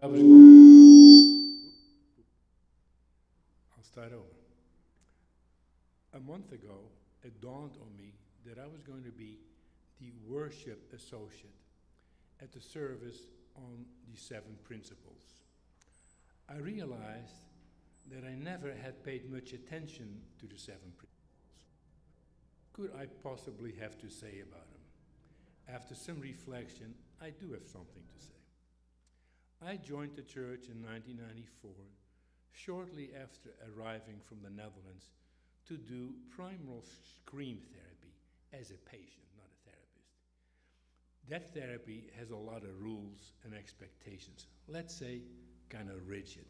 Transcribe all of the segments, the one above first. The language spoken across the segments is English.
I'll start over. A month ago, it dawned on me that I was going to be the worship associate at the service on the seven principles. I realized that I never had paid much attention to the seven principles. Could I possibly have to say about them? After some reflection, I do have something to say. I joined the church in 1994, shortly after arriving from the Netherlands to do primal scream therapy as a patient, not a therapist. That therapy has a lot of rules and expectations, let's say kind of rigid.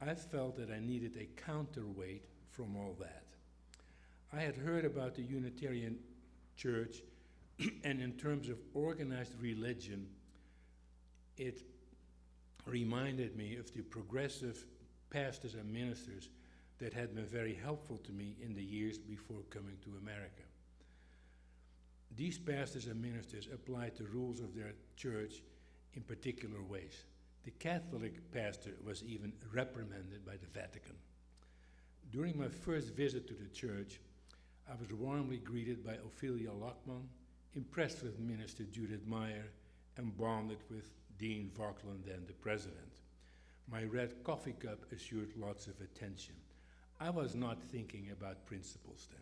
I felt that I needed a counterweight from all that. I had heard about the Unitarian Church, and in terms of organized religion, it reminded me of the progressive pastors and ministers that had been very helpful to me in the years before coming to America. These pastors and ministers applied the rules of their church in particular ways. The Catholic pastor was even reprimanded by the Vatican. During my first visit to the church, I was warmly greeted by Ophelia Lockman, impressed with Minister Judith Meyer, and bonded with Dean Vauckland, then the president. My red coffee cup assured lots of attention. I was not thinking about principles then.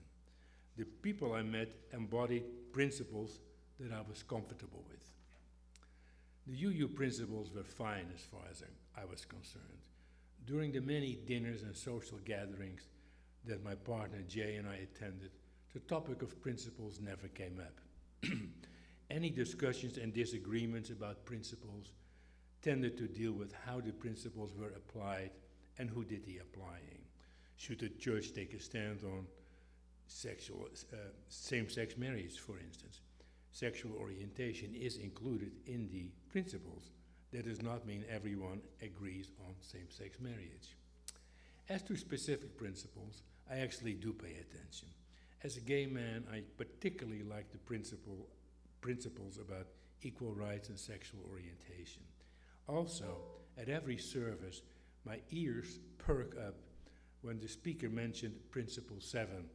The people I met embodied principles that I was comfortable with. The UU principles were fine as far as I was concerned. During the many dinners and social gatherings that my partner Jay and I attended, the topic of principles never came up. Any discussions and disagreements about principles tended to deal with how the principles were applied and who did the applying. Should the church take a stand on same-sex marriage, for instance? Sexual orientation is included in the principles. That does not mean everyone agrees on same-sex marriage. As to specific principles, I actually do pay attention. As a gay man, I particularly like the principles about equal rights and sexual orientation. Also, at every service, my ears perk up when the speaker mentioned Principle 7,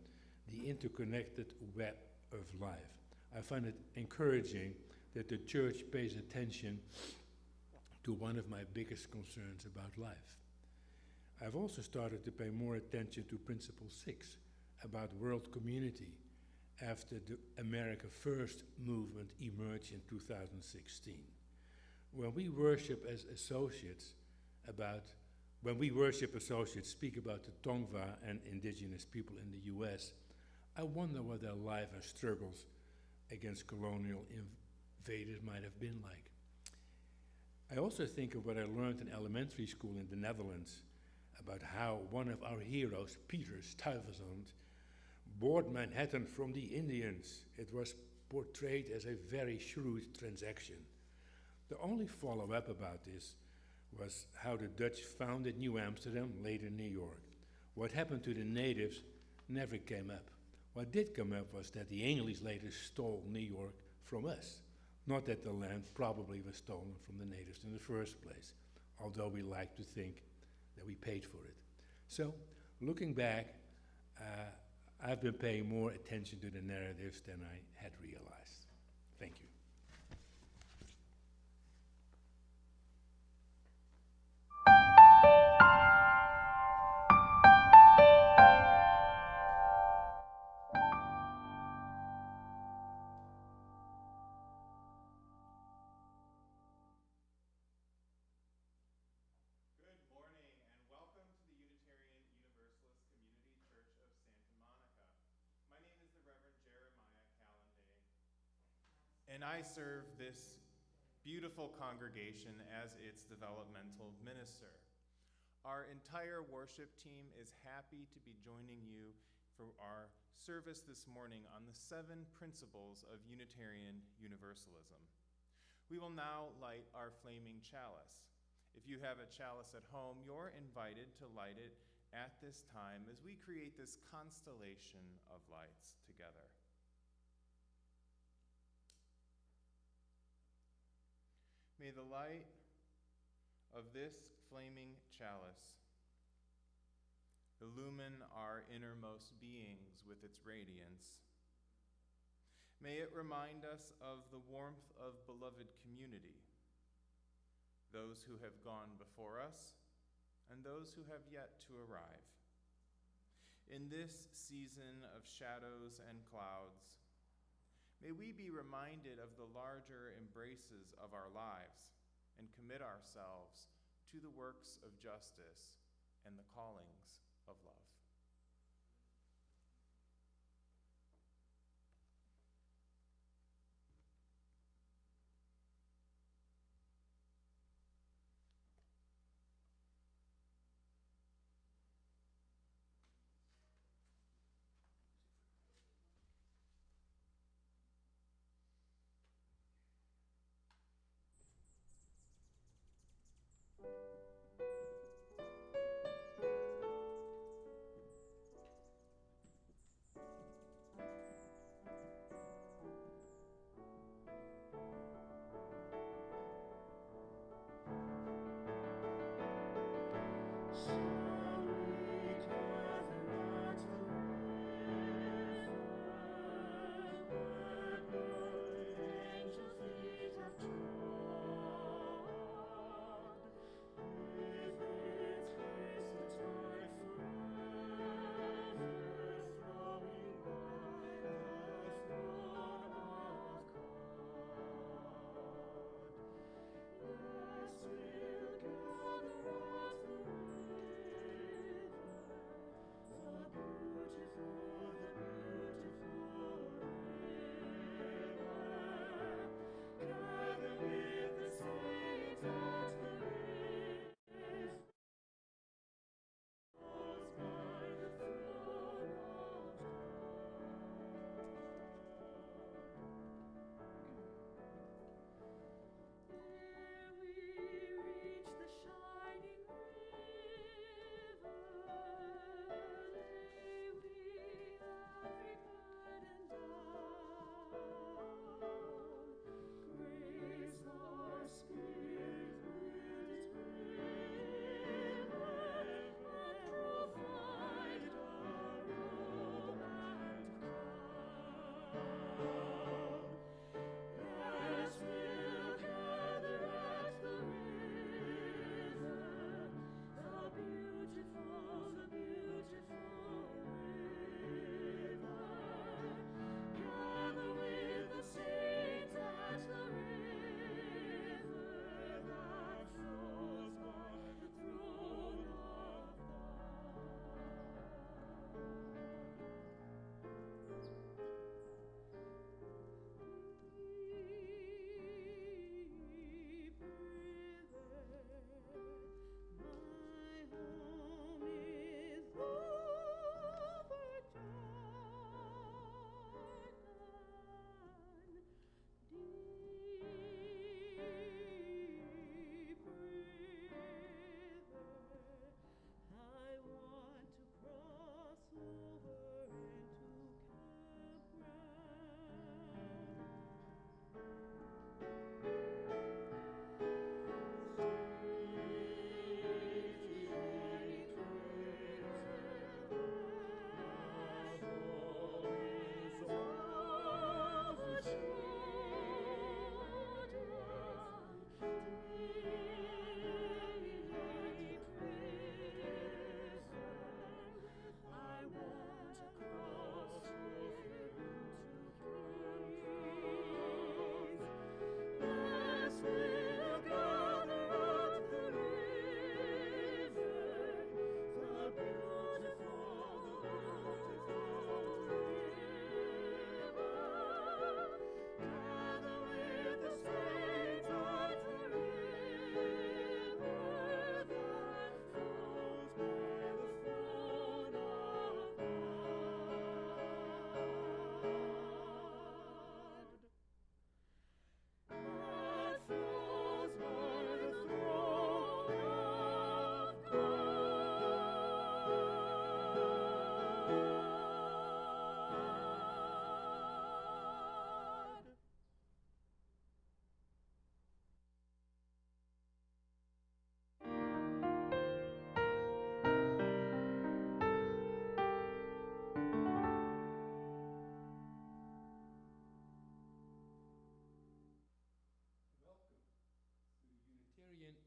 the interconnected web of life. I find it encouraging that the church pays attention to one of my biggest concerns about life. I've also started to pay more attention to Principle 6, about world community, after the America First movement emerged in 2016. When we worship associates speak about the Tongva and indigenous people in the US, I wonder what their life and struggles against colonial invaders might have been like. I also think of what I learned in elementary school in the Netherlands about how one of our heroes, Peter Stuyvesant, bought Manhattan from the Indians. It was portrayed as a very shrewd transaction. The only follow-up about this was how the Dutch founded New Amsterdam, later New York. What happened to the natives never came up. What did come up was that the English later stole New York from us. Not that the land probably was stolen from the natives in the first place, although we like to think that we paid for it. So, looking back, I've been paying more attention to the narratives than I had realized. Thank you. Good morning and welcome to the Unitarian Universalist Community Church of Santa Monica. My name is the Reverend Jeremiah Kalendae, and I serve this beautiful congregation as its developmental minister. Our entire worship team is happy to be joining you for our service this morning on the 7 principles of Unitarian Universalism. We will now light our flaming chalice. If you have a chalice at home, you're invited to light it at this time as we create this constellation of lights together. May the light of this flaming chalice. Illumine our innermost beings with its radiance. May it remind us of the warmth of beloved community, those who have gone before us and those who have yet to arrive. In this season of shadows and clouds, may we be reminded of the larger embraces of our lives and commit ourselves to the works of justice and the callings of love.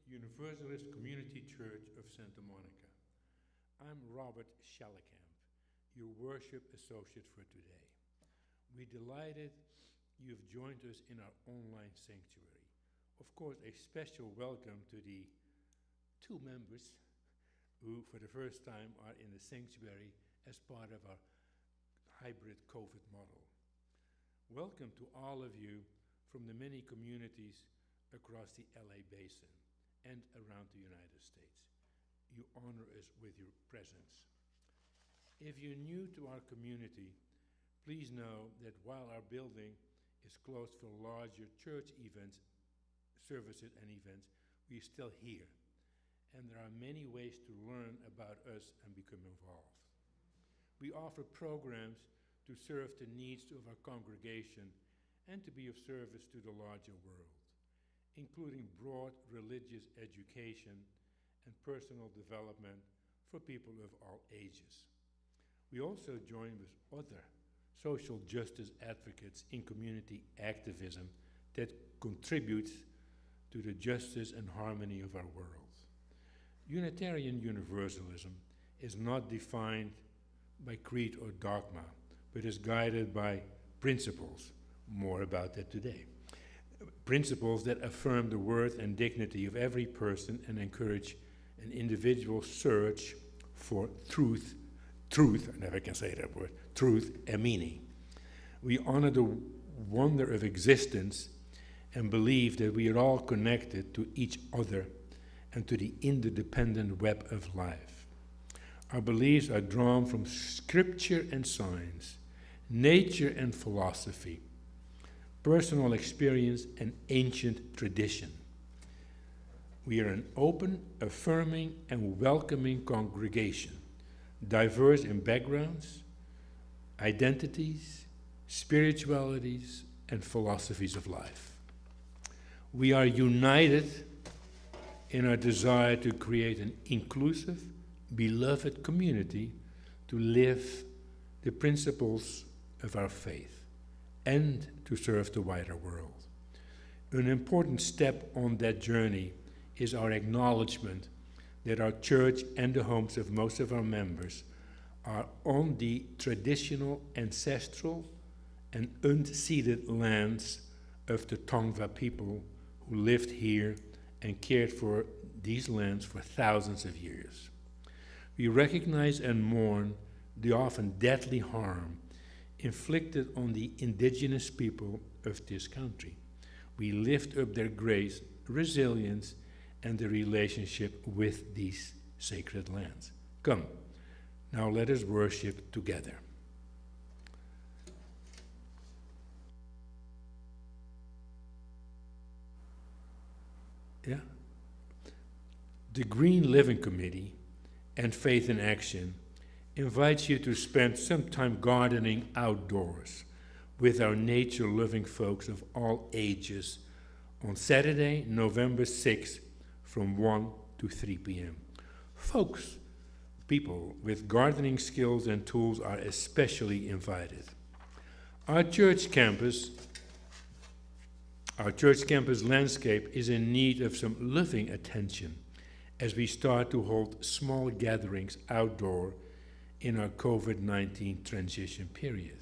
Universalist Community Church of Santa Monica. I'm Robert Schallekamp, your worship associate for today. We're delighted you've joined us in our online sanctuary. Of course, a special welcome to the two members who, for the first time, are in the sanctuary as part of our hybrid COVID model. Welcome to all of you from the many communities across the LA Basin and around the United States. You honor us with your presence. If you're new to our community, please know that while our building is closed for larger church events, services and events, we're still here. And there are many ways to learn about us and become involved. We offer programs to serve the needs of our congregation and to be of service to the larger world, including broad religious education and personal development for people of all ages. We also join with other social justice advocates in community activism that contributes to the justice and harmony of our world. Unitarian Universalism is not defined by creed or dogma, but is guided by principles. More about that today. Principles that affirm the worth and dignity of every person and encourage an individual search for truth, I never can say that word, truth and meaning. We honor the wonder of existence and believe that we are all connected to each other and to the interdependent web of life. Our beliefs are drawn from scripture and science, nature and philosophy, personal experience and ancient tradition. We are an open, affirming, and welcoming congregation, diverse in backgrounds, identities, spiritualities, and philosophies of life. We are united in our desire to create an inclusive, beloved community to live the principles of our faith and to serve the wider world. An important step on that journey is our acknowledgement that our church and the homes of most of our members are on the traditional, ancestral, and unceded lands of the Tongva people who lived here and cared for these lands for thousands of years. We recognize and mourn the often deadly harm inflicted on the indigenous people of this country. We lift up their grace, resilience, and the relationship with these sacred lands. Come, now let us worship together. Yeah. The Green Living Committee and Faith in Action invites you to spend some time gardening outdoors with our nature-loving folks of all ages on Saturday, November 6th from 1 to 3 p.m. Folks, people with gardening skills and tools are especially invited. Our church campus landscape is in need of some loving attention as we start to hold small gatherings outdoor in our COVID-19 transition period.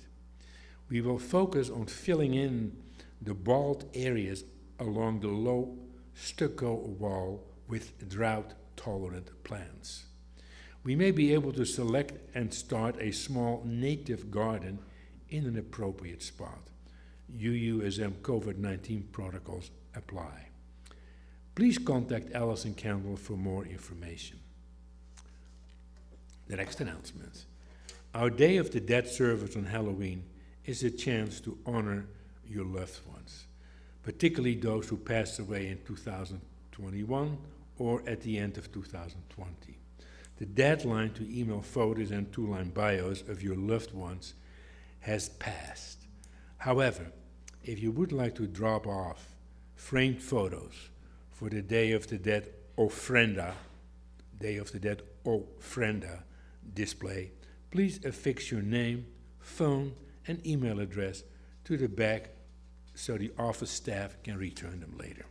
We will focus on filling in the bald areas along the low stucco wall with drought-tolerant plants. We may be able to select and start a small native garden in an appropriate spot. UUSM COVID-19 protocols apply. Please contact Allison Campbell for more information. The next announcement. Our Day of the Dead service on Halloween is a chance to honor your loved ones, particularly those who passed away in 2021 or at the end of 2020. The deadline to email photos and two-line bios of your loved ones has passed. However, if you would like to drop off framed photos for the Day of the Dead ofrenda display, please affix your name, phone, and email address to the back so the office staff can return them later.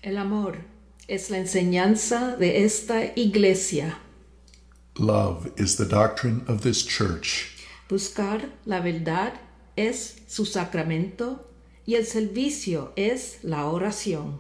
El amor es la enseñanza de esta iglesia. Love is the doctrine of this church. Buscar la verdad es su sacramento y el servicio es la oración.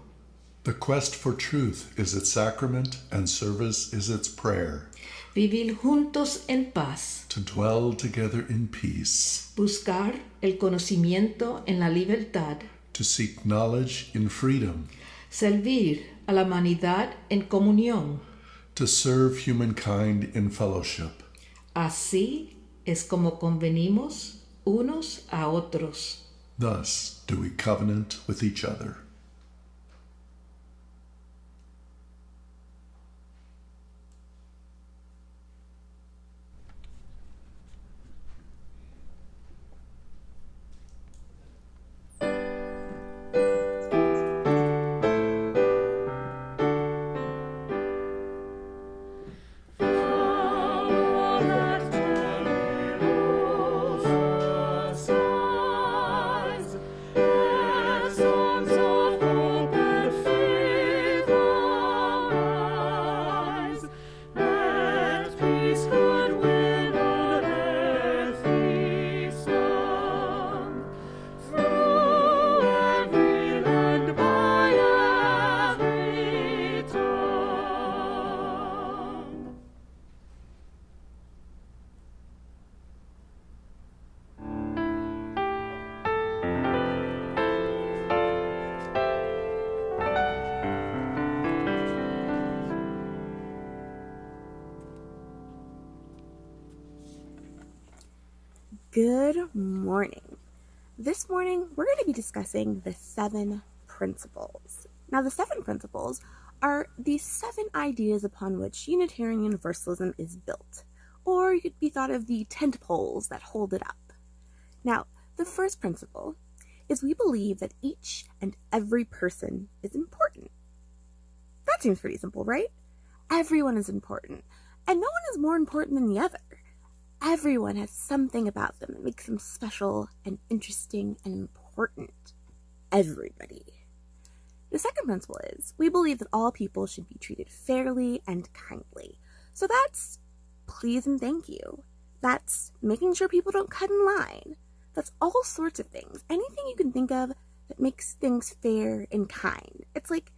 The quest for truth is its sacrament and service is its prayer. Vivir juntos en paz. To dwell together in peace. Buscar el conocimiento en la libertad. To seek knowledge in freedom. Servir a la humanidad en comunión. To serve humankind in fellowship. Así es como convenimos unos a otros. Thus do we covenant with each other. Good morning. This morning, we're going to be discussing the 7 principles. Now, the 7 principles are the 7 ideas upon which Unitarian Universalism is built, or you could be thought of the tent poles that hold it up. Now, the first principle is we believe that each and every person is important. That seems pretty simple, right? Everyone is important, and no one is more important than the other. Everyone has something about them that makes them special and interesting and important. Everybody. The second principle is we believe that all people should be treated fairly and kindly. So that's please and thank you. That's making sure people don't cut in line. That's all sorts of things. Anything you can think of that makes things fair and kind. It's like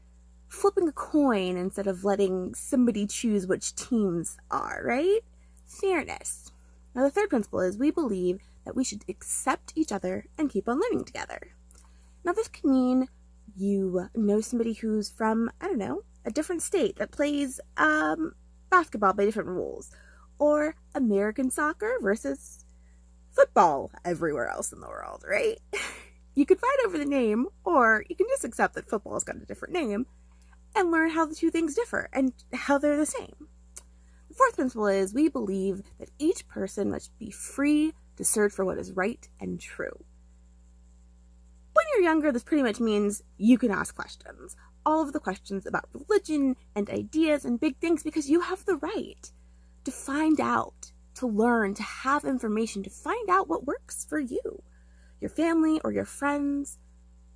flipping a coin instead of letting somebody choose which teams are, right? Fairness. Now, the third principle is we believe that we should accept each other and keep on learning together. Now, this could mean you know somebody who's from, I don't know, a different state that plays basketball by different rules, or American soccer versus football everywhere else in the world, right? You could fight over the name, or you can just accept that football's got a different name and learn how the two things differ and how they're the same. The fourth principle is we believe that each person must be free to search for what is right and true. When you're younger, this pretty much means you can ask questions. All of the questions about religion and ideas and big things, because you have the right to find out, to learn, to have information, to find out what works for you, your family, or your friends.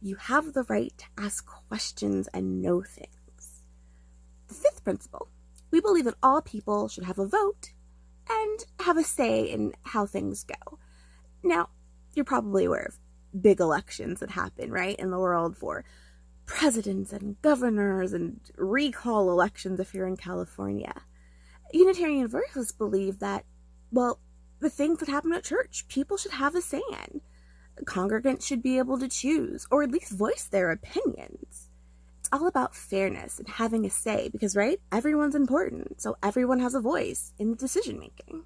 You have the right to ask questions and know things. The fifth principle, we believe that all people should have a vote and have a say in how things go. Now, you're probably aware of big elections that happen, right, in the world for presidents and governors and recall elections if you're in California. Unitarian Universalists believe that, well, the things that happen at church, people should have a say in. Congregants should be able to choose, or at least voice their opinions. It's all about fairness and having a say because, right, everyone's important, so everyone has a voice in the decision making.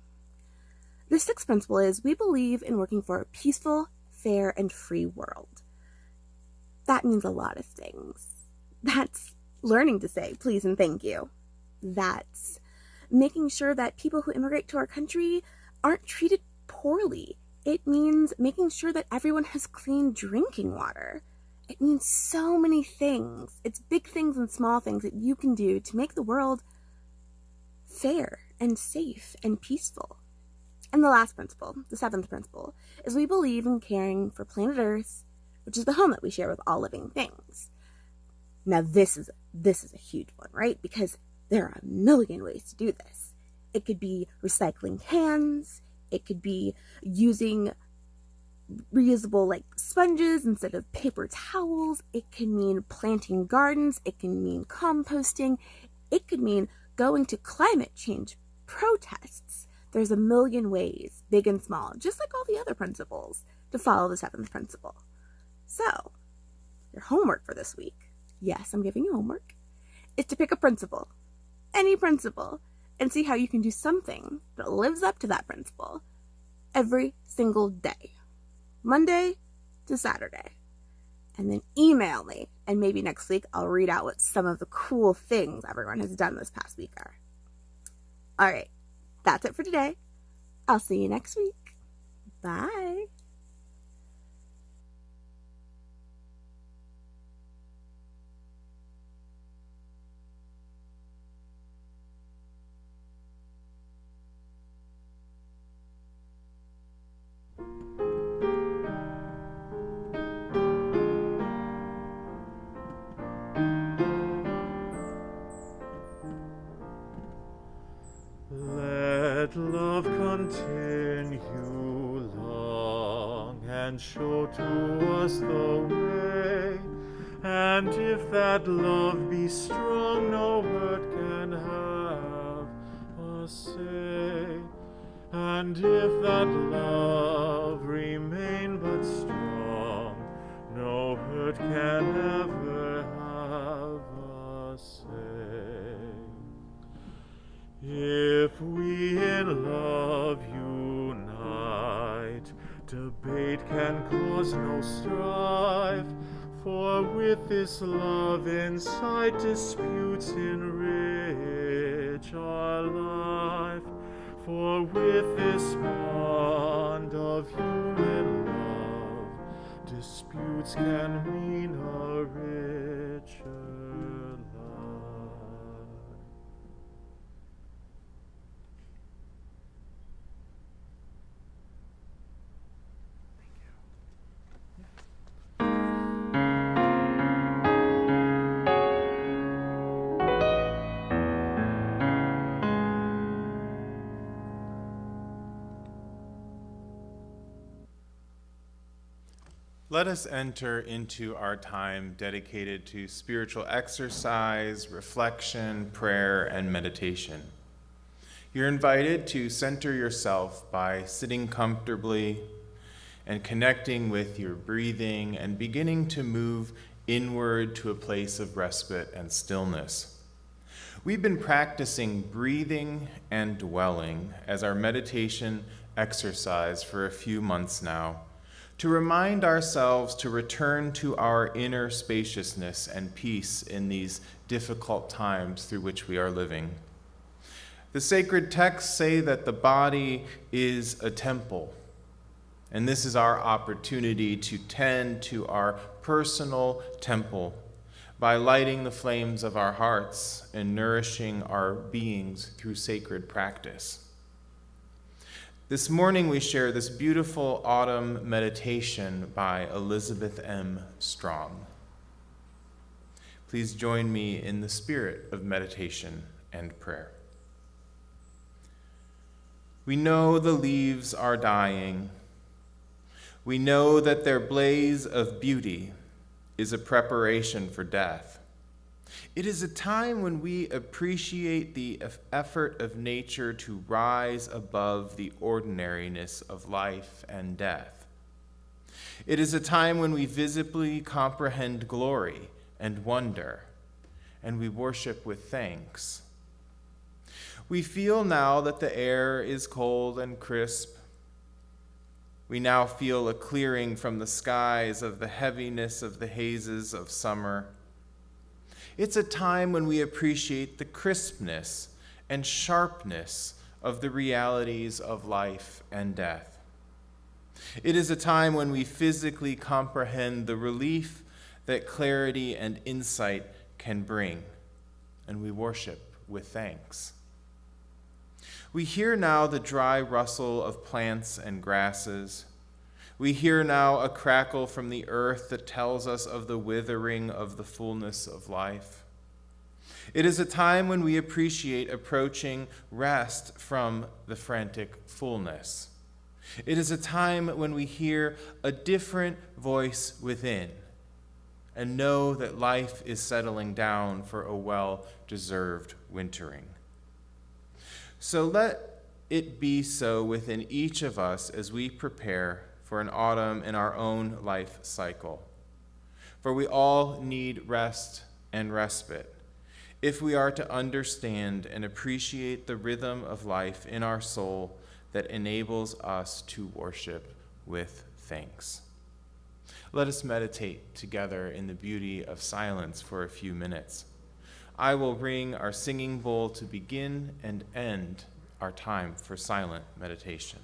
The sixth principle is we believe in working for a peaceful, fair, and free world. That means a lot of things. That's learning to say please and thank you. That's making sure that people who immigrate to our country aren't treated poorly. It means making sure that everyone has clean drinking water. It means so many things. It's big things and small things that you can do to make the world fair and safe and peaceful. And the last principle, the seventh principle, is we believe in caring for planet Earth, which is the home that we share with all living things. Now this is a huge one, right? Because there are a million ways to do this. It could be recycling cans. It could be using reusable like sponges instead of paper towels. It can mean planting gardens. It can mean composting. It could mean going to climate change protests. There's a million ways, big and small, just like all the other principles, to follow the seventh principle. So, your homework for this week, yes, I'm giving you homework, is to pick a principle, any principle, and see how you can do something that lives up to that principle every single day, Monday to Saturday. And then email me, and maybe next week I'll read out what some of the cool things everyone has done this past week are. All right, that's it for today. I'll see you next week. Bye. Let love continue long and show to us the way. And if that love be strong, no word can have a say. And if that love remain but strong, no hurt can ever have a say. If we in love unite, debate can cause no strife, for with this love in sight disputes enrich our life. For with this bond of human love, disputes can mean a richer life. Let us enter into our time dedicated to spiritual exercise, reflection, prayer, and meditation. You're invited to center yourself by sitting comfortably and connecting with your breathing and beginning to move inward to a place of respite and stillness. We've been practicing breathing and dwelling as our meditation exercise for a few months now, to remind ourselves to return to our inner spaciousness and peace in these difficult times through which we are living. The sacred texts say that the body is a temple, and this is our opportunity to tend to our personal temple by lighting the flames of our hearts and nourishing our beings through sacred practice. This morning we share this beautiful autumn meditation by Elizabeth M. Strong. Please join me in the spirit of meditation and prayer. We know the leaves are dying. We know that their blaze of beauty is a preparation for death. It is a time when we appreciate the effort of nature to rise above the ordinariness of life and death. It is a time when we visibly comprehend glory and wonder, and we worship with thanks. We feel now that the air is cold and crisp. We now feel a clearing from the skies of the heaviness of the hazes of summer. It's a time when we appreciate the crispness and sharpness of the realities of life and death. It is a time when we physically comprehend the relief that clarity and insight can bring, and we worship with thanks. We hear now the dry rustle of plants and grasses. We hear now a crackle from the earth that tells us of the withering of the fullness of life. It is a time when we appreciate approaching rest from the frantic fullness. It is a time when we hear a different voice within and know that life is settling down for a well-deserved wintering. So let it be so within each of us as we prepare for an autumn in our own life cycle. For we all need rest and respite if we are to understand and appreciate the rhythm of life in our soul that enables us to worship with thanks. Let us meditate together in the beauty of silence for a few minutes. I will ring our singing bowl to begin and end our time for silent meditation.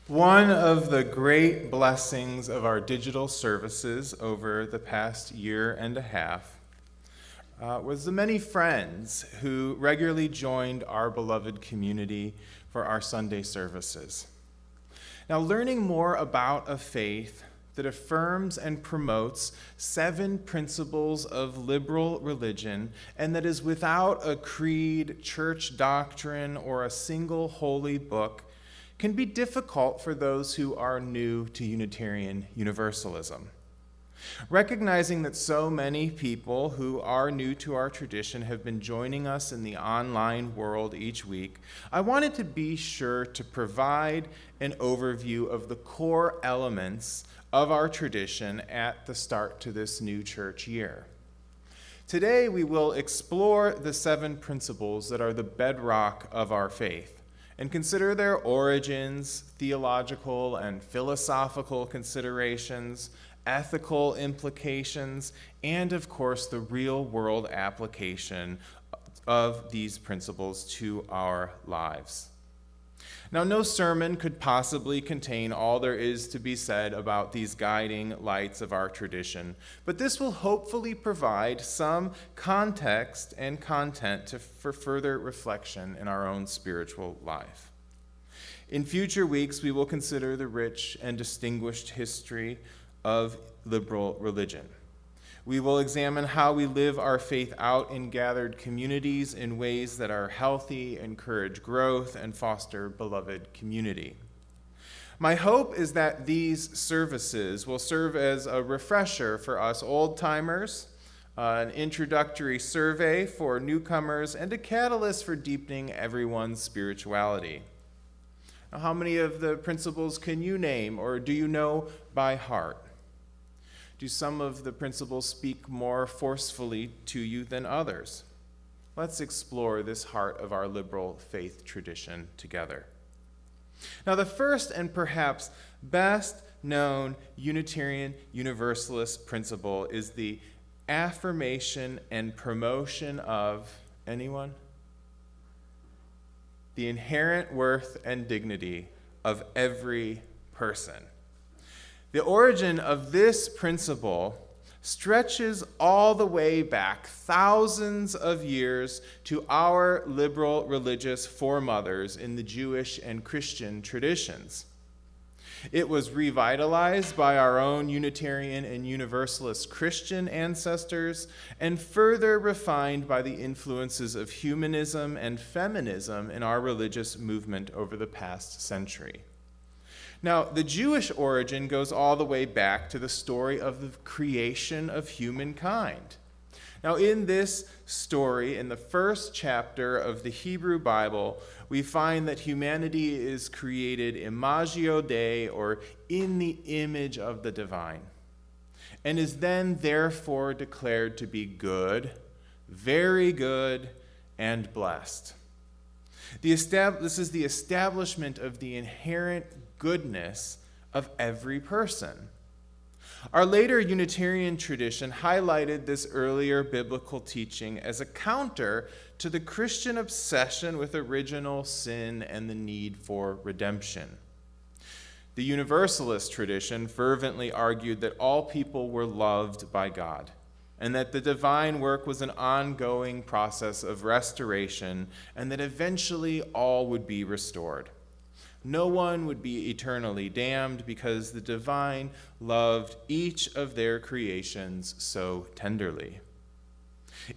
One of the great blessings of our digital services over the past year and a half was the many friends who regularly joined our beloved community for our Sunday services. Now, learning more about a faith that affirms and promotes 7 principles of liberal religion and that is without a creed, church doctrine, or a single holy book can be difficult for those who are new to Unitarian Universalism. Recognizing that so many people who are new to our tradition have been joining us in the online world each week, I wanted to be sure to provide an overview of the core elements of our tradition at the start to this new church year. Today, we will explore the 7 principles that are the bedrock of our faith and consider their origins, theological and philosophical considerations, ethical implications, and of course, the real-world application of these principles to our lives. Now, no sermon could possibly contain all there is to be said about these guiding lights of our tradition, but this will hopefully provide some context and content for further reflection in our own spiritual life. In future weeks, we will consider the rich and distinguished history of liberal religion. We will examine how we live our faith out in gathered communities in ways that are healthy, encourage growth, and foster beloved community. My hope is that these services will serve as a refresher for us old-timers, an introductory survey for newcomers, and a catalyst for deepening everyone's spirituality. Now, how many of the principles can you name, or do you know by heart? Do some of the principles speak more forcefully to you than others? Let's explore this heart of our liberal faith tradition together. Now, the first and perhaps best known Unitarian Universalist principle is the affirmation and promotion of, anyone? The inherent worth and dignity of every person. The origin of this principle stretches all the way back thousands of years to our liberal religious foremothers in the Jewish and Christian traditions. It was revitalized by our own Unitarian and Universalist Christian ancestors and further refined by the influences of humanism and feminism in our religious movement over the past century. Now, the Jewish origin goes all the way back to the story of the creation of humankind. Now, in this story, in the first chapter of the Hebrew Bible, we find that humanity is created imagio Dei, or in the image of the divine, and is then therefore declared to be good, very good, and blessed. This is the establishment of the inherent goodness of every person. Our later Unitarian tradition highlighted this earlier biblical teaching as a counter to the Christian obsession with original sin and the need for redemption. The Universalist tradition fervently argued that all people were loved by God, and that the divine work was an ongoing process of restoration, and that eventually all would be restored. No one would be eternally damned because the divine loved each of their creations so tenderly.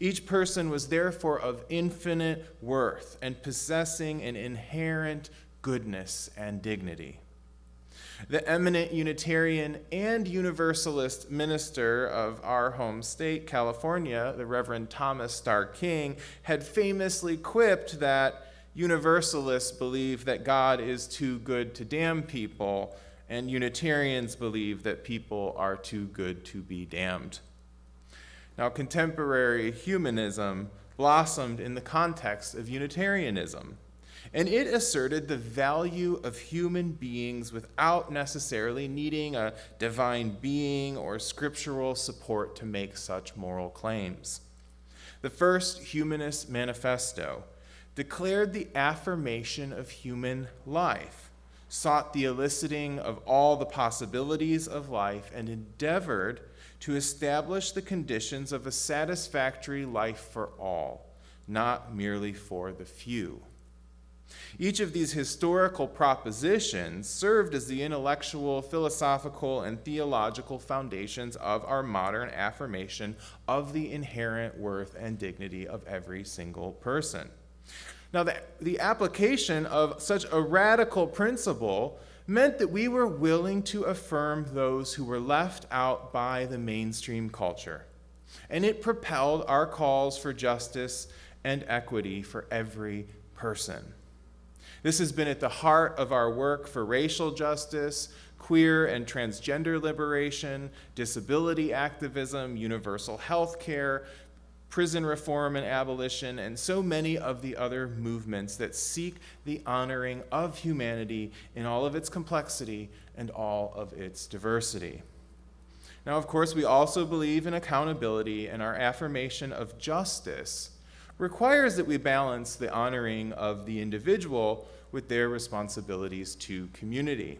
Each person was therefore of infinite worth and possessing an inherent goodness and dignity. The eminent Unitarian and Universalist minister of our home state, California, the Reverend Thomas Starr King, had famously quipped that Universalists believe that God is too good to damn people, and Unitarians believe that people are too good to be damned. Now, contemporary humanism blossomed in the context of Unitarianism, and it asserted the value of human beings without necessarily needing a divine being or scriptural support to make such moral claims. The first Humanist Manifesto declared the affirmation of human life, sought the eliciting of all the possibilities of life, and endeavored to establish the conditions of a satisfactory life for all, not merely for the few. Each of these historical propositions served as the intellectual, philosophical, and theological foundations of our modern affirmation of the inherent worth and dignity of every single person. Now, the application of such a radical principle meant that we were willing to affirm those who were left out by the mainstream culture, and it propelled our calls for justice and equity for every person. This has been at the heart of our work for racial justice, queer and transgender liberation, disability activism, universal health care, prison reform and abolition, and so many of the other movements that seek the honoring of humanity in all of its complexity and all of its diversity. Now, of course, we also believe in accountability, and our affirmation of justice requires that we balance the honoring of the individual with their responsibilities to community.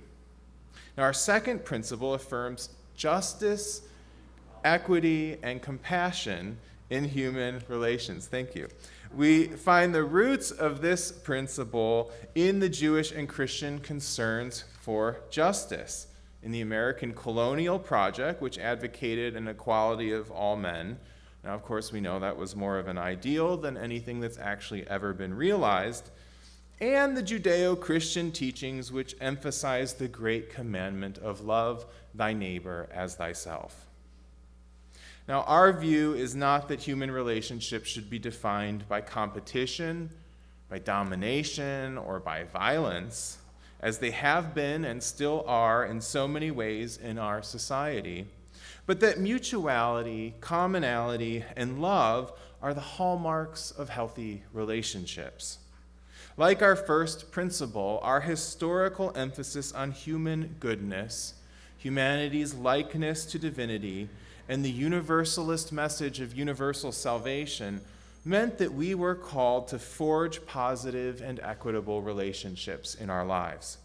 Now, our second principle affirms justice, equity, and compassion in human relations. Thank you. We find the roots of this principle in the Jewish and Christian concerns for justice. In the American Colonial Project, which advocated an equality of all men. Now, of course, we know that was more of an ideal than anything that's actually ever been realized. And the Judeo-Christian teachings, which emphasize the great commandment of love thy neighbor as thyself. Now, our view is not that human relationships should be defined by competition, by domination, or by violence, as they have been and still are in so many ways in our society, but that mutuality, commonality, and love are the hallmarks of healthy relationships. Like our first principle, our historical emphasis on human goodness, humanity's likeness to divinity, and the universalist message of universal salvation meant that we were called to forge positive and equitable relationships in our lives.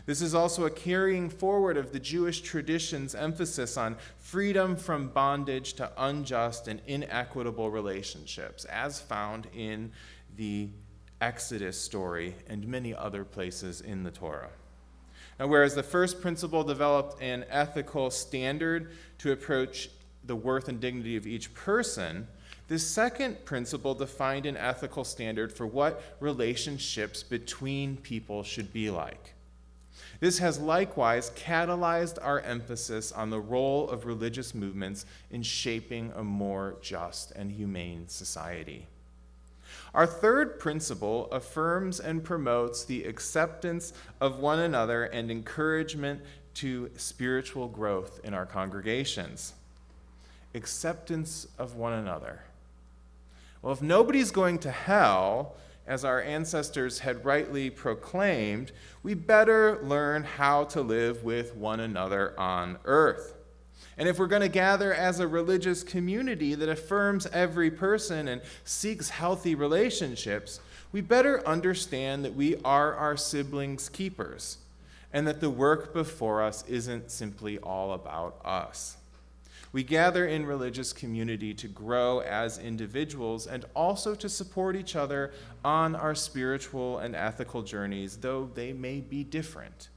This is also a carrying forward of the Jewish tradition's emphasis on freedom from bondage to unjust and inequitable relationships, as found in the Exodus story and many other places in the Torah. Now, whereas the first principle developed an ethical standard to approach the worth and dignity of each person, this second principle defined an ethical standard for what relationships between people should be like. This has likewise catalyzed our emphasis on the role of religious movements in shaping a more just and humane society. Our third principle affirms and promotes the acceptance of one another and encouragement to spiritual growth in our congregations. Acceptance of one another. Well, if nobody's going to hell, as our ancestors had rightly proclaimed, we better learn how to live with one another on earth. And if we're going to gather as a religious community that affirms every person and seeks healthy relationships, we better understand that we are our siblings' keepers, and that the work before us isn't simply all about us. We gather in religious community to grow as individuals and also to support each other on our spiritual and ethical journeys, though they may be different.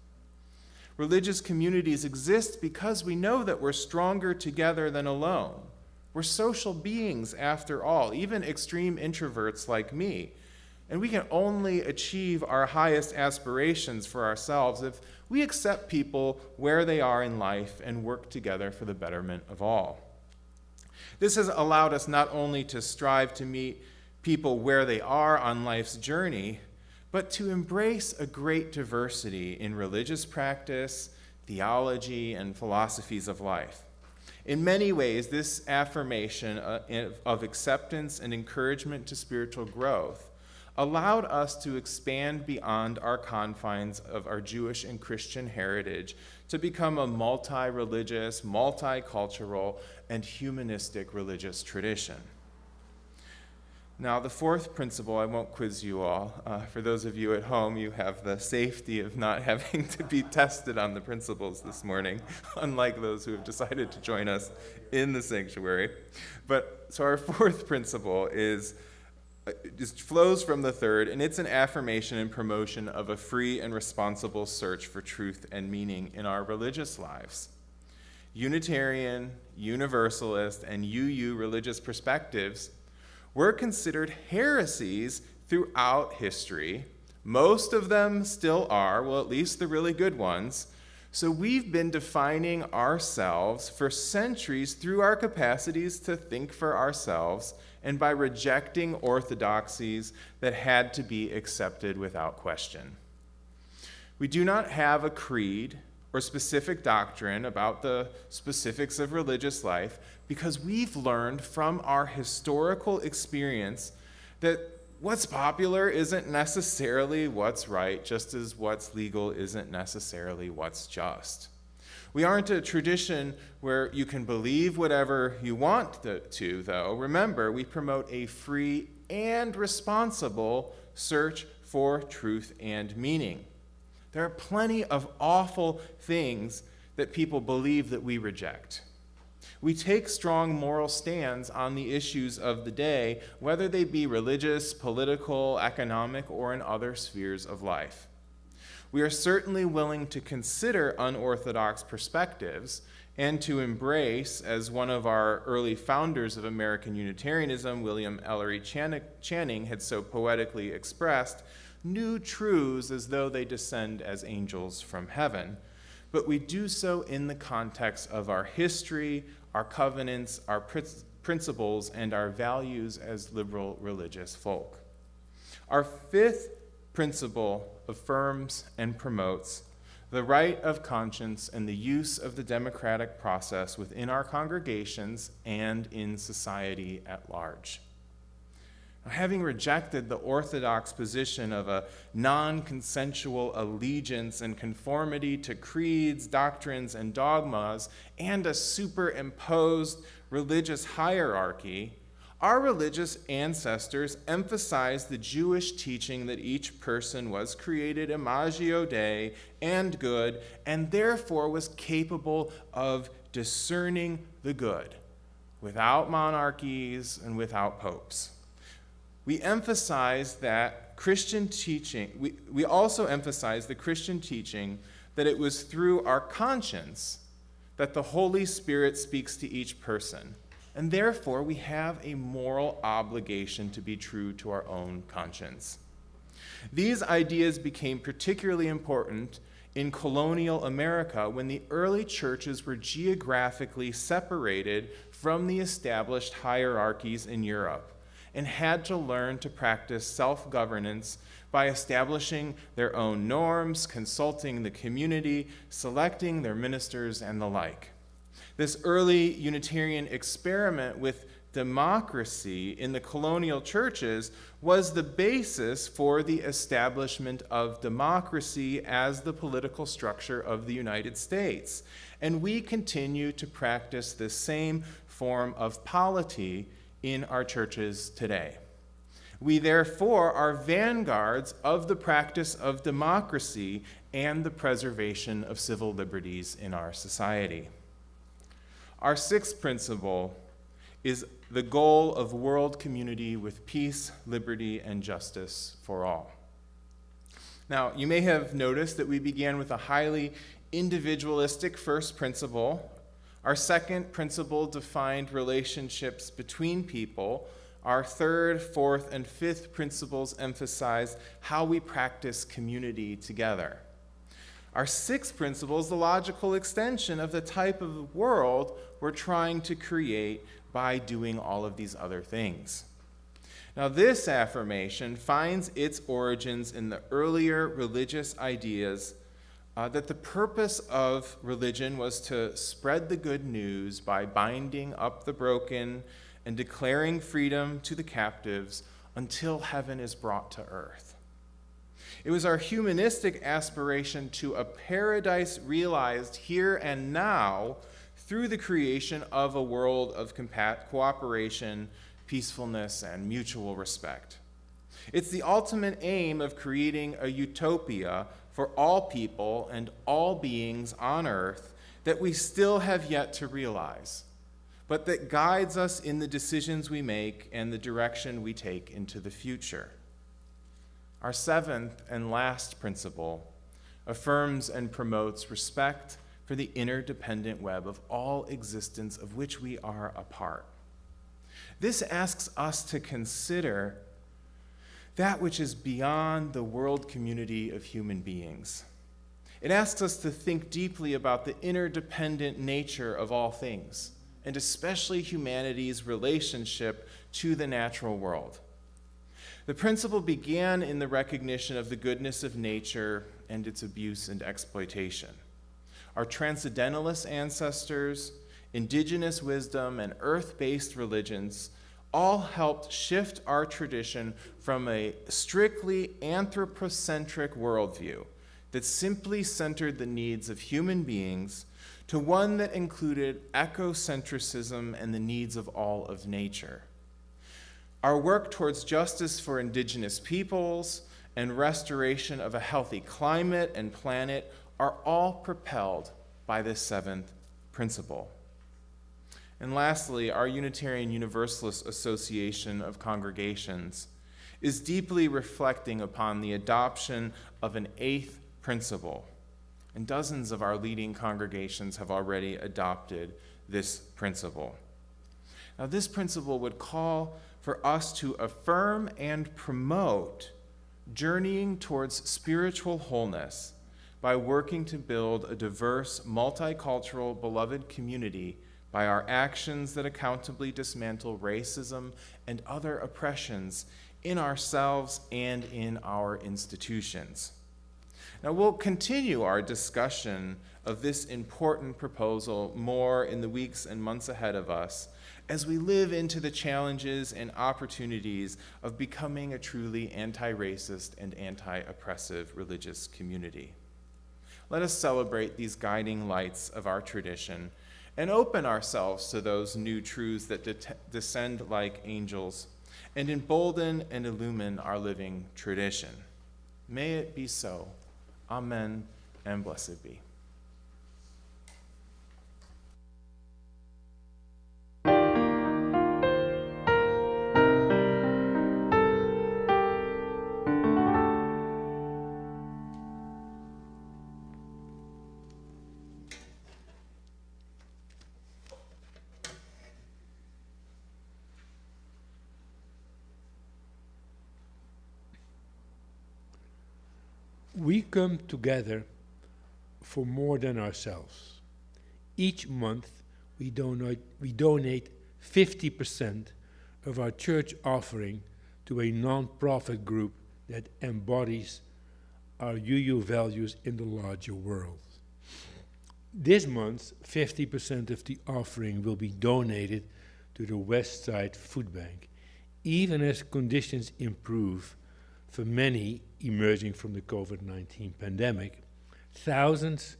Religious communities exist because we know that we're stronger together than alone. We're social beings, after all, even extreme introverts like me. And we can only achieve our highest aspirations for ourselves if we accept people where they are in life and work together for the betterment of all. This has allowed us not only to strive to meet people where they are on life's journey, but to embrace a great diversity in religious practice, theology, and philosophies of life. In many ways, this affirmation of acceptance and encouragement to spiritual growth allowed us to expand beyond our confines of our Jewish and Christian heritage to become a multi-religious, multicultural, and humanistic religious tradition. Now, the fourth principle, I won't quiz you all. For those of you at home, you have the safety of not having to be tested on the principles this morning, unlike those who have decided to join us in the sanctuary. So our fourth principle just flows from the third, and it's an affirmation and promotion of a free and responsible search for truth and meaning in our religious lives. Unitarian, Universalist, and UU religious perspectives were considered heresies throughout history. Most of them still are, well, at least the really good ones. So we've been defining ourselves for centuries through our capacities to think for ourselves and by rejecting orthodoxies that had to be accepted without question. We do not have a creed or specific doctrine about the specifics of religious life because we've learned from our historical experience that what's popular isn't necessarily what's right, just as what's legal isn't necessarily what's just. We aren't a tradition where you can believe whatever you want to, though. Remember, we promote a free and responsible search for truth and meaning. There are plenty of awful things that people believe that we reject. We take strong moral stands on the issues of the day, whether they be religious, political, economic, or in other spheres of life. We are certainly willing to consider unorthodox perspectives and to embrace, as one of our early founders of American Unitarianism, William Ellery Channing, had so poetically expressed, new truths as though they descend as angels from heaven. But we do so in the context of our history, our covenants, our principles, and our values as liberal religious folk. Our fifth principle affirms and promotes the right of conscience and the use of the democratic process within our congregations and in society at large. Now, having rejected the orthodox position of a non-consensual allegiance and conformity to creeds, doctrines, and dogmas, and a superimposed religious hierarchy, our religious ancestors emphasized the Jewish teaching that each person was created imago Dei and good, and therefore was capable of discerning the good, without monarchies and without popes. We emphasize that Christian teaching, we also emphasize the Christian teaching that it was through our conscience that the Holy Spirit speaks to each person. And therefore, we have a moral obligation to be true to our own conscience. These ideas became particularly important in colonial America when the early churches were geographically separated from the established hierarchies in Europe and had to learn to practice self-governance by establishing their own norms, consulting the community, selecting their ministers, and the like. This early Unitarian experiment with democracy in the colonial churches was the basis for the establishment of democracy as the political structure of the United States. And we continue to practice the same form of polity in our churches today. We therefore are vanguards of the practice of democracy and the preservation of civil liberties in our society. Our sixth principle is the goal of world community with peace, liberty, and justice for all. Now, you may have noticed that we began with a highly individualistic first principle. Our second principle defined relationships between people. Our third, fourth, and fifth principles emphasize how we practice community together. Our sixth principle is the logical extension of the type of world we're trying to create by doing all of these other things. Now, this affirmation finds its origins in the earlier religious ideas that the purpose of religion was to spread the good news by binding up the broken and declaring freedom to the captives until heaven is brought to earth. It was our humanistic aspiration to a paradise realized here and now through the creation of a world of cooperation, peacefulness, and mutual respect. It's the ultimate aim of creating a utopia for all people and all beings on earth that we still have yet to realize, but that guides us in the decisions we make and the direction we take into the future. Our seventh and last principle affirms and promotes respect for the interdependent web of all existence of which we are a part. This asks us to consider that which is beyond the world community of human beings. It asks us to think deeply about the interdependent nature of all things, and especially humanity's relationship to the natural world. The principle began in the recognition of the goodness of nature and its abuse and exploitation. Our transcendentalist ancestors, indigenous wisdom, and earth-based religions all helped shift our tradition from a strictly anthropocentric worldview that simply centered the needs of human beings to one that included ecocentrism and the needs of all of nature. Our work towards justice for indigenous peoples and restoration of a healthy climate and planet are all propelled by this seventh principle. And lastly, our Unitarian Universalist Association of Congregations is deeply reflecting upon the adoption of an eighth principle. And dozens of our leading congregations have already adopted this principle. Now, this principle would call for us to affirm and promote journeying towards spiritual wholeness by working to build a diverse, multicultural, beloved community by our actions that accountably dismantle racism and other oppressions in ourselves and in our institutions. Now, we'll continue our discussion of this important proposal more in the weeks and months ahead of us as we live into the challenges and opportunities of becoming a truly anti-racist and anti-oppressive religious community. Let us celebrate these guiding lights of our tradition and open ourselves to those new truths that descend like angels and embolden and illumine our living tradition. May it be so. Amen, and blessed be. We come together for more than ourselves. Each month, we donate 50% of our church offering to a non-profit group that embodies our UU values in the larger world. This month, 50% of the offering will be donated to the West Side Food Bank, even as conditions improve for many emerging from the COVID-19 pandemic. Thousands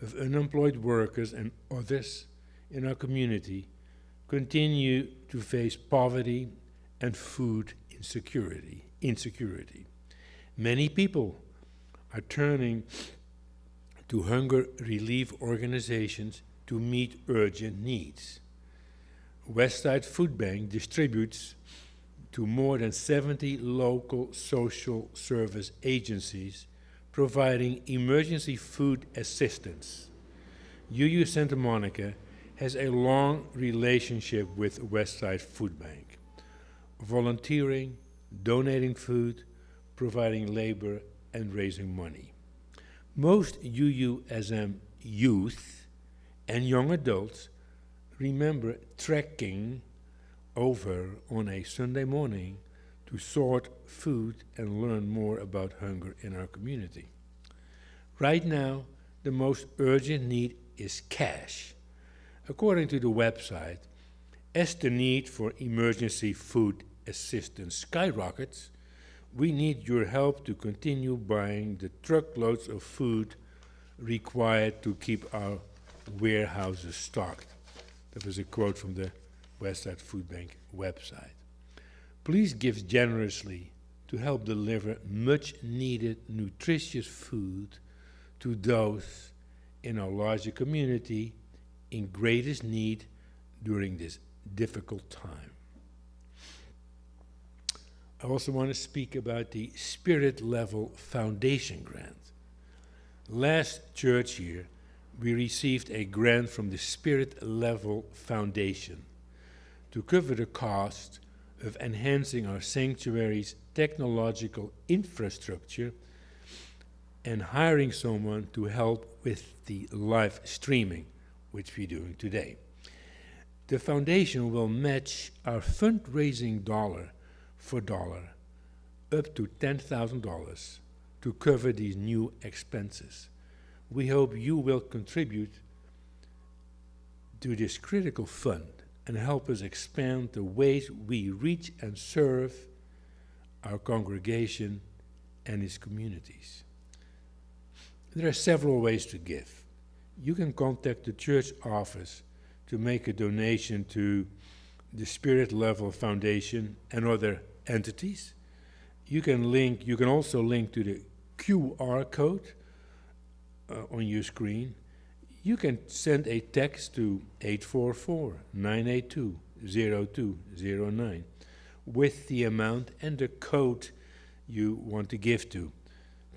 of unemployed workers and others in our community continue to face poverty and food insecurity. Many people are turning to hunger relief organizations to meet urgent needs. Westside Food Bank distributes to more than 70 local social service agencies providing emergency food assistance. UU Santa Monica has a long relationship with Westside Food Bank, volunteering, donating food, providing labor, and raising money. Most UUSM youth and young adults remember trekking over on a Sunday morning to sort food and learn more about hunger in our community. Right now, the most urgent need is cash. According to the website, as the need for emergency food assistance skyrockets, we need your help to continue buying the truckloads of food required to keep our warehouses stocked. That was a quote from the Westside Food Bank website. Please give generously to help deliver much needed nutritious food to those in our larger community in greatest need during this difficult time. I also want to speak about the Spirit Level Foundation grant. Last church year, we received a grant from the Spirit Level Foundation to cover the cost of enhancing our sanctuary's technological infrastructure and hiring someone to help with the live streaming, which we're doing today. The foundation will match our fundraising dollar for dollar up to $10,000 to cover these new expenses. We hope you will contribute to this critical fund and help us expand the ways we reach and serve our congregation and its communities. There are several ways to give. You can contact the church office to make a donation to the Spirit Level Foundation and other entities. You can also link to the QR code on your screen. You can send a text to 844-982-0209 with the amount and the code you want to give to.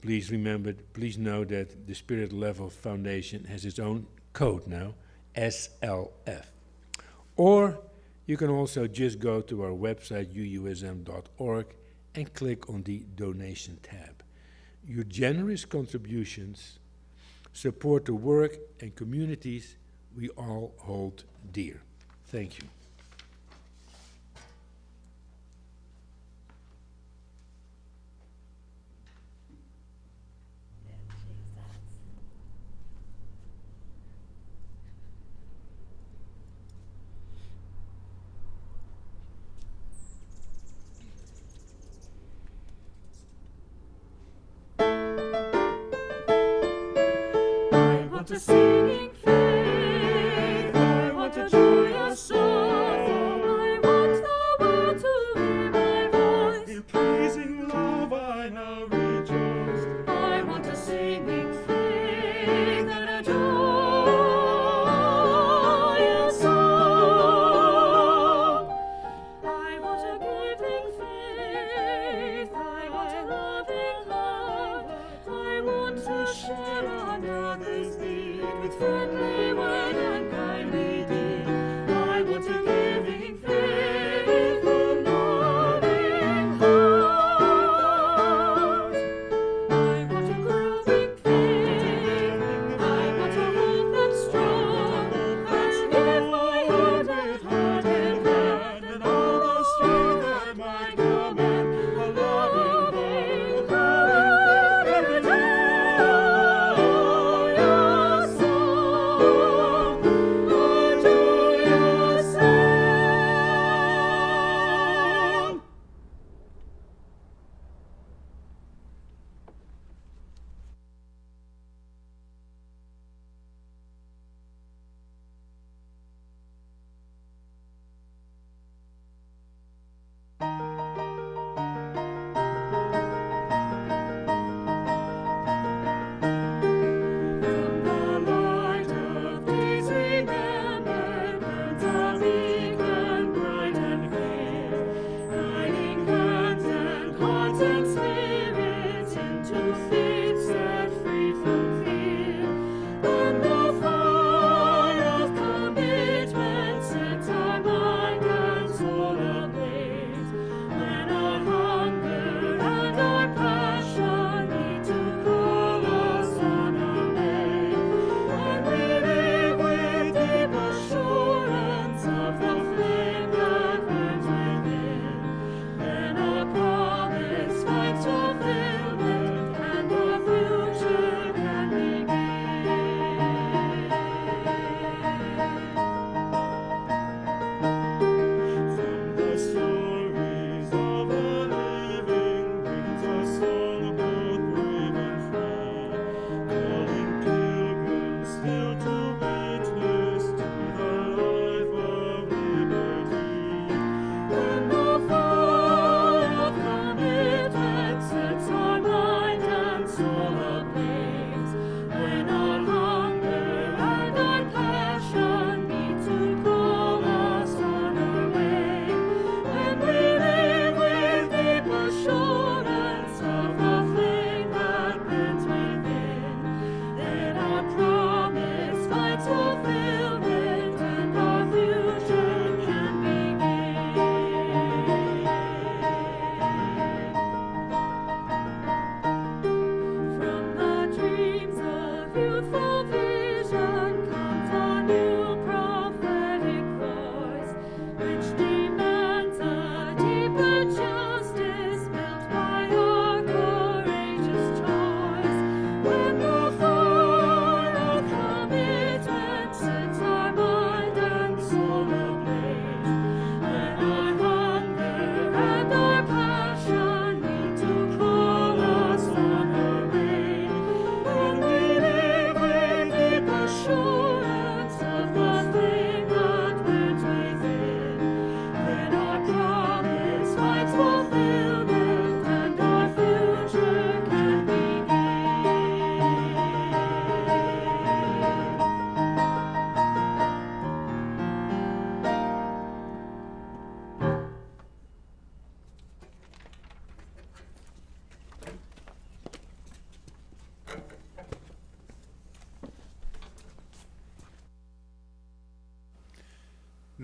Please know that the Spirit Level Foundation has its own code now, SLF. Or you can also just go to our website, UUSM.org, and click on the donation tab. Your generous contributions support the work and communities we all hold dear. Thank you. I want a singing faith, I want a joyous soul, I want the world to hear my voice. In pleasing love I now rejoice. I want a singing faith and a joyous soul. I want a giving faith, I want a loving love, I want to share another's need with friends.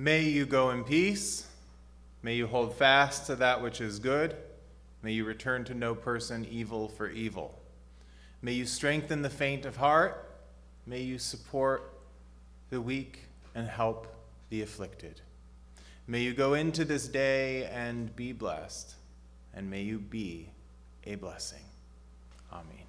May you go in peace. May you hold fast to that which is good. May you return to no person evil for evil. May you strengthen the faint of heart. May you support the weak and help the afflicted. May you go into this day and be blessed, and may you be a blessing. Amen.